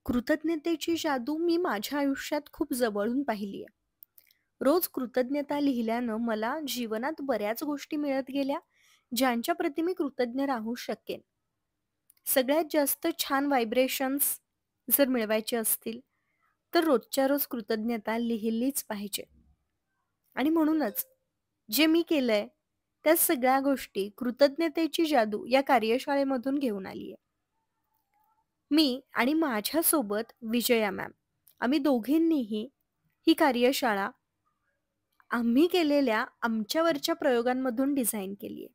कृतज्ञतेची जादू मी माझ्या आयुष्यात खूप जवळून पाहिली आहे. रोज कृतज्ञता लिहिल्यानं मला जीवनात बऱ्याच गोष्टी मिळत गेल्या, ज्यांच्या प्रती मी कृतज्ञ राहू शकेन. सगळ्यात जास्त छान व्हायब्रेशन्स जर मिळवायचे असतील, तर रोजच्या रोज कृतज्ञता लिहिलीच पाहिजे. आणि म्हणूनच जे मी केलंय, त्या सगळ्या गोष्टी कृतज्ञतेची जादू या कार्यशाळेमधून घेऊन आली आहे. मी आणि माझ्यासोबत विजया मॅम, आम्ही दोघींनीही ही कार्यशाळा आम्ही केलेल्या आमच्यावरच्या प्रयोगांमधून डिझाइन केली आहे.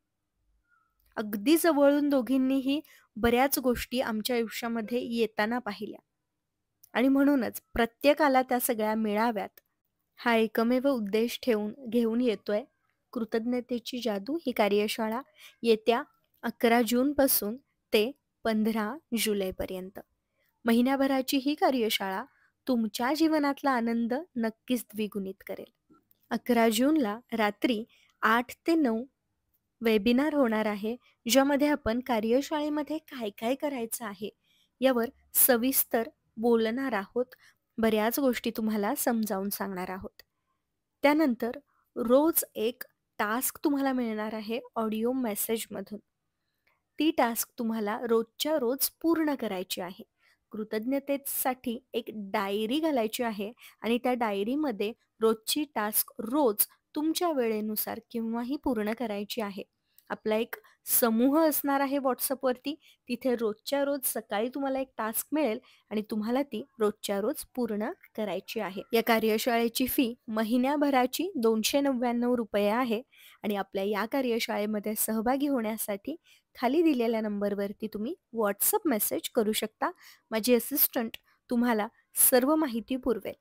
अगदी जवळून दोघींनीही बऱ्याच गोष्टी आमच्या आयुष्यामध्ये येताना पाहिल्या आणि म्हणूनच प्रत्येकाला त्या सगळ्या मिळाव्यात, हा एकमेव उद्देश ठेवून घेऊन येतोय कृतज्ञतेची जादू ही कार्यशाळा येत्या 11 जूनपासून ते 15 जुलैपर्यंत. महिन्याभराची ही कार्यशाळा तुमच्या जीवनातला आनंद नक्कीच द्विगुणित करेल. 11 जूनला रात्री 8 ते 9 वेबिनार होणार आहे, ज्यामध्ये आपण कार्यशाळेमध्ये काय काय करायचं आहे यावर सविस्तर बोलणार आहोत. बऱ्याच गोष्टी तुम्हाला समजावून सांगणार आहोत. त्यानंतर रोज एक टास्क तुम्हाला मिळणार आहे ऑडिओ मेसेजमधून. ती टास्क तुम्हाला रोजच्या रोज पूर्ण करायची आहे. कृतज्ञतेसाठी एक डायरी घालायची आहे आणि त्या डायरीमध्ये रोजची टास्क रोज तुमच्या वेळेनुसार केव्हाही पूर्ण करायची आहे. आपला एक समूह असणार आहे WhatsAppवरती. तिथे रोजच्या रोज सकाळी तुम्हाला एक टास्क मिळेल आणि तुम्हाला ती रोजच्या रोज पूर्ण करायची आहे. या कार्यशाळेची फी महिन्याभराची ₹299 आहे आणि आपल्या या कार्यशाळेमध्ये सहभागी होण्यासाठी खाली दिलेल्या नंबरवरती तुम्ही WhatsApp मेसेज करू शकता. माझी असिस्टंट तुम्हाला सर्व माहिती पुरवेल.